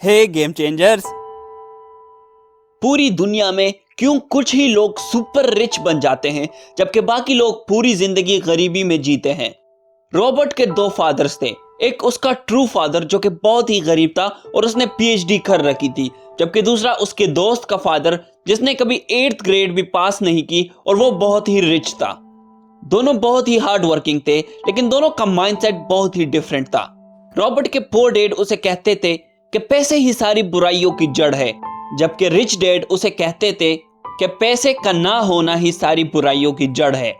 हे game changers. पूरी दुनिया में क्यों कुछ ही लोग सुपर रिच बन जाते हैं जबकि बाकी लोग पूरी जिंदगी गरीबी में जीते हैं। रॉबर्ट के दो फादर्स थे, एक उसका ट्रू फादर जो कि बहुत ही गरीब था और उसने पीएचडी कर रखी थी, जबकि दूसरा उसके दोस्त का फादर जिसने कभी 8th ग्रेड भी पास नहीं की और वो बहुत ही रिच था। दोनों बहुत ही हार्ड वर्किंग थे, लेकिन दोनों का माइंडसेट बहुत ही डिफरेंट था। रॉबर्ट के पुअर डैड उसे कहते थे कि पैसे ही सारी बुराइयों की जड़ है, जबकि रिच डैड उसे कहते थे कि पैसे का ना होना ही सारी बुराइयों की जड़ है।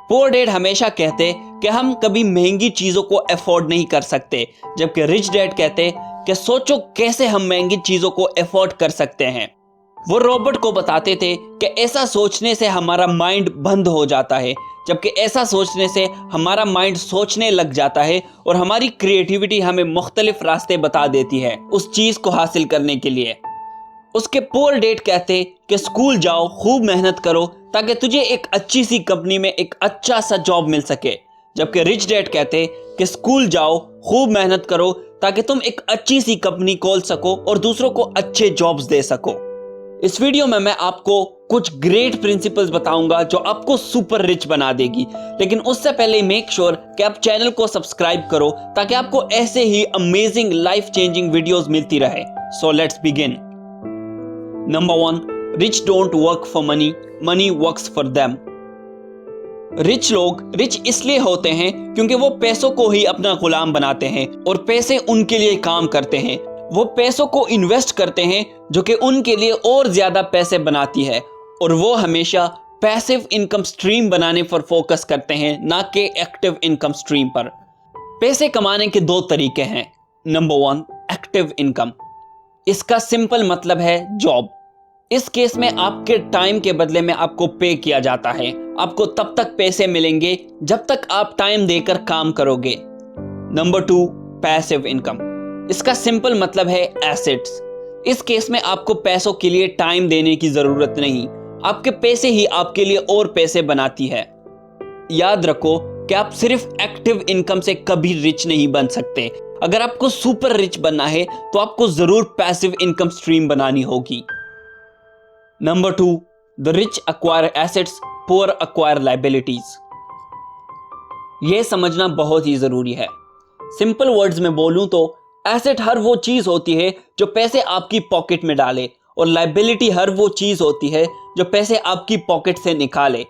पुअर डैड हमेशा कहते कि हम कभी महंगी चीजों को अफोर्ड नहीं कर सकते, जबकि रिच डैड कहते कि सोचो कैसे हम महंगी चीजों को अफोर्ड कर सकते हैं। वो रॉबर्ट को बताते थे कि ऐसा सोचने से हमारा माइंड बंद हो जाता है, जबकि ऐसा सोचने से हमारा माइंड सोचने लग जाता है और हमारी क्रिएटिविटी हमें मुख्तलिफ रास्ते बता देती है उस चीज को हासिल करने के लिए। उसके पुअर डैड कहते कि स्कूल जाओ, खूब मेहनत करो ताकि तुझे एक अच्छी सी कंपनी में एक अच्छा सा जॉब मिल सके, जबकि रिच डैड कहते कि स्कूल जाओ, खूब मेहनत करो ताकि तुम एक अच्छी सी कंपनी खोल सको और दूसरों को अच्छे जॉब्स दे सको। इस वीडियो में मैं आपको कुछ ग्रेट प्रिंसिपल्स बताऊंगा जो आपको सुपर रिच बना देगी, लेकिन उससे पहले मेक श्योर कि आप चैनल को सब्सक्राइब करो ताकि आपको ऐसे ही अमेजिंग लाइफ चेंजिंग वीडियोस मिलती रहे। So let's begin. Number 1, rich don't work for money, money works for them. Rich लोग रिच इसलिए होते हैं क्योंकि वो पैसों को ही अपना गुलाम बनाते हैं और पैसे उनके लिए काम करते हैं। वो पैसों को इन्वेस्ट करते हैं जो कि उनके लिए और ज्यादा पैसे बनाती है, और वो हमेशा पैसिव इनकम स्ट्रीम बनाने पर फोकस करते हैं, ना कि एक्टिव इनकम स्ट्रीम पर। पैसे कमाने के दो तरीके हैं। Number 1, active income. इसका सिंपल मतलब है जॉब। इस केस में आपके टाइम के बदले में आपको पे किया जाता है। आपको तब तक पैसे मिलेंगे जब तक आप टाइम देकर काम करोगे। Number 2, passive income. इसका सिंपल मतलब है एसेट्स। इस केस में आपको पैसों के लिए टाइम देने की जरूरत नहीं, आपके पैसे ही आपके लिए और पैसे बनाती है। याद रखो कि आप सिर्फ एक्टिव इनकम से कभी रिच नहीं बन सकते। अगर आपको सुपर रिच बनना है तो आपको जरूर पैसिव इनकम स्ट्रीम बनानी होगी। Number 2, the rich acquire assets, poor acquire liabilities. यह समझना बहुत ही जरूरी है। सिंपल वर्ड्स में बोलूं तो एसेट हर वो चीज होती है जो पैसे आपकी पॉकेट में डाले, और लायबिलिटी हर वो चीज होती है जो पैसे आपकी पॉकेट से निकाले।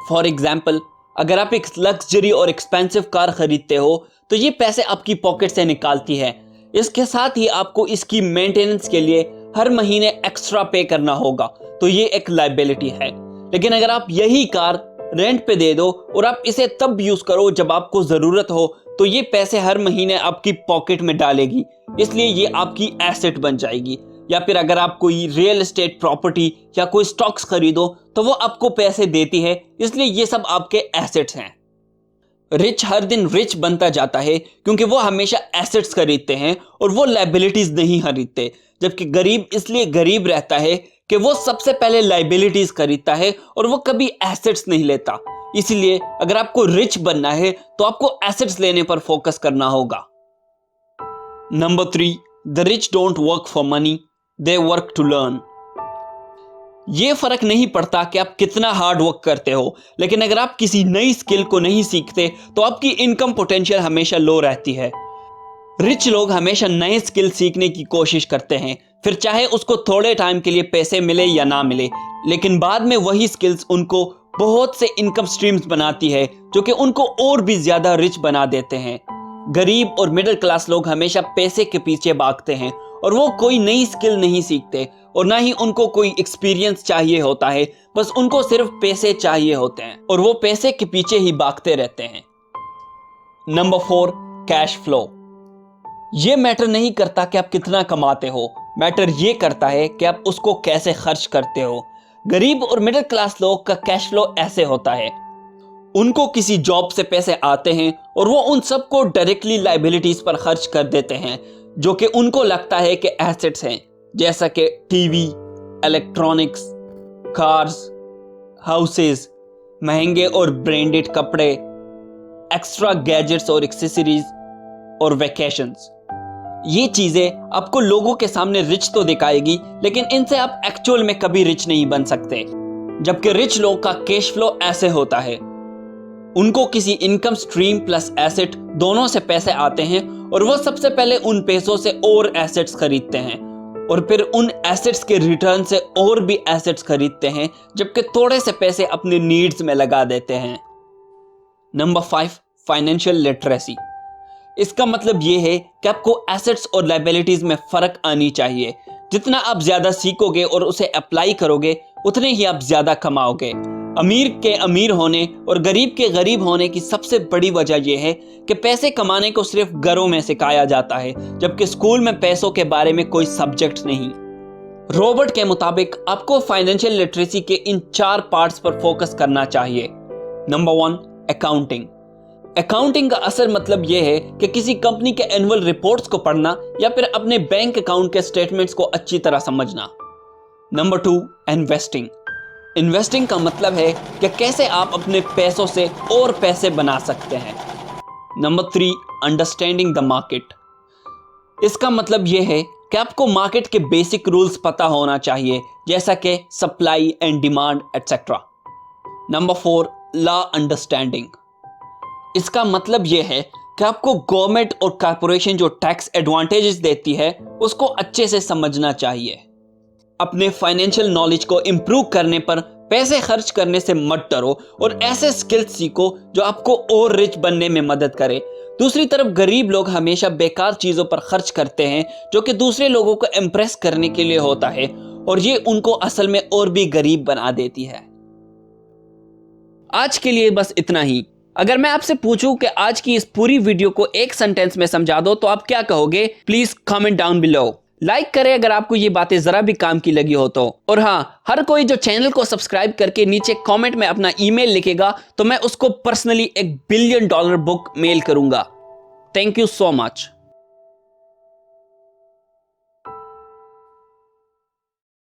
फॉर एग्जाम्पल, अगर आप एक लग्जरी और एक्सपेंसिव कार खरीदते हो तो ये पैसे आपकी पॉकेट से निकालती है। इसके साथ ही आपको इसकी मेंटेनेंस के लिए हर महीने एक्स्ट्रा पे करना होगा, तो ये एक लायबिलिटी है। लेकिन अगर आप यही कार रेंट पे दे दो और आप इसे तब यूज करो जब आपको जरूरत हो, तो ये पैसे हर महीने आपकी पॉकेट में डालेगी, इसलिए ये आपकी एसेट बन जाएगी। या फिर अगर आप कोई रियल एस्टेट प्रॉपर्टी या कोई स्टॉक्स खरीदो तो वो आपको पैसे देती है, इसलिए ये सब आपके एसेट्स हैं। रिच हर दिन रिच बनता जाता है क्योंकि वो हमेशा एसेट्स खरीदते हैं और वो लायबिलिटीज नहीं खरीदते, जबकि गरीब इसलिए गरीब रहता है कि वो सबसे पहले लायबिलिटीज खरीदता है और वो कभी एसेट्स नहीं लेता। इसीलिए अगर आपको रिच बनना है तो आपको एसेट्स लेने पर फोकस करना होगा। Number 3, the rich don't work for money, they work to learn. ये फर्क नहीं पड़ता कि आप कितना हार्ड वर्क करते हो, लेकिन अगर आप किसी नई स्किल को नहीं सीखते तो आपकी इनकम पोटेंशियल हमेशा लो रहती है। रिच लोग हमेशा नए स्किल सीखने की कोशिश करते हैं, फिर चाहे उसको थोड़े टाइम के लिए पैसे मिले या ना मिले, लेकिन बाद में वही स्किल्स उनको बहुत से इनकम स्ट्रीम्स बनाती है जो कि उनको और भी ज्यादा रिच बना देते हैं। गरीब और मिडिल क्लास लोग हमेशा पैसे के पीछे भागते हैं और वो कोई नई स्किल नहीं सीखते और ना ही उनको कोई एक्सपीरियंस चाहिए होता है, बस उनको सिर्फ पैसे चाहिए होते हैं और वो पैसे के पीछे ही भागते रहते हैं। Number 4, cash flow. ये मैटर नहीं करता कि आप कितना कमाते हो, मैटर ये करता है कि आप उसको कैसे खर्च करते हो। गरीब और मिडिल क्लास लोग का कैश फ्लो ऐसे होता है, उनको किसी जॉब से पैसे आते हैं और वो उन सबको डायरेक्टली लायबिलिटीज पर खर्च कर देते हैं जो कि उनको लगता है कि एसेट्स हैं, जैसा कि टीवी, इलेक्ट्रॉनिक्स, कार्स, हाउसेस, महंगे और ब्रांडेड कपड़े, एक्स्ट्रा गैजेट्स और एक्सेसरीज और वैकेशंस। ये चीजें आपको लोगों के सामने रिच तो दिखाएगी, लेकिन इनसे आप एक्चुअल में कभी रिच नहीं बन सकते। जबकि रिच लोग का कैश फ्लो ऐसे होता है, उनको किसी इनकम स्ट्रीम प्लस एसेट दोनों से पैसे आते हैं और वो सबसे पहले उन पैसों से और एसेट्स खरीदते हैं और फिर उन एसेट्स के रिटर्न से और भी एसेट्स खरीदते हैं, जबकि थोड़े से पैसे अपने नीड्स में लगा देते हैं। Number 5, financial literacy. इसका मतलब ये है कि आपको एसेट्स और लायबिलिटीज में फर्क आनी चाहिए। जितना आप ज्यादा सीखोगे और उसे अप्लाई करोगे, उतने ही आप ज्यादा कमाओगे। अमीर के अमीर होने और गरीब के गरीब होने की सबसे बड़ी वजह यह है कि पैसे कमाने को सिर्फ घरों में सिखाया जाता है, जबकि स्कूल में पैसों के बारे में कोई सब्जेक्ट नहीं। रॉबर्ट के मुताबिक आपको फाइनेंशियल लिटरेसी के इन 4 पार्ट्स पर फोकस करना चाहिए। Number 1, accounting. अकाउंटिंग का असल मतलब यह है कि किसी कंपनी के एनुअल रिपोर्ट्स को पढ़ना या फिर अपने बैंक अकाउंट के स्टेटमेंट्स को अच्छी तरह समझना। Number 2, investing. इन्वेस्टिंग का मतलब है कि कैसे आप अपने पैसों से और पैसे बना सकते हैं। Number 3, understanding the market. इसका मतलब यह है कि आपको मार्केट के बेसिक रूल्स पता होना चाहिए, जैसा कि supply and demand etcetera. Number 4, law understanding. इसका मतलब यह है कि आपको गवर्नमेंट और कॉर्पोरेशन जो टैक्स एडवांटेजेस देती है उसको अच्छे से समझना चाहिए। अपने फाइनेंशियल नॉलेज को इंप्रूव करने पर पैसे खर्च करने से मत डरो और ऐसे स्किल्स सीखो जो आपको और रिच बनने में मदद करे। दूसरी तरफ गरीब लोग हमेशा बेकार चीजों पर खर्च करते हैं जो कि दूसरे लोगों को इम्प्रेस करने के लिए होता है, और ये उनको असल में और भी गरीब बना देती है। आज के लिए बस इतना ही। अगर मैं आपसे पूछूं कि आज की इस पूरी वीडियो को एक सेंटेंस में समझा दो तो आप क्या कहोगे? Please comment down below. Like करें अगर आपको ये बातें जरा भी काम की लगी हो तो। और हाँ, हर कोई जो चैनल को सब्सक्राइब करके नीचे कमेंट में अपना ईमेल लिखेगा तो मैं उसको पर्सनली $1 बिलियन बुक मेल करूंगा। Thank you so much.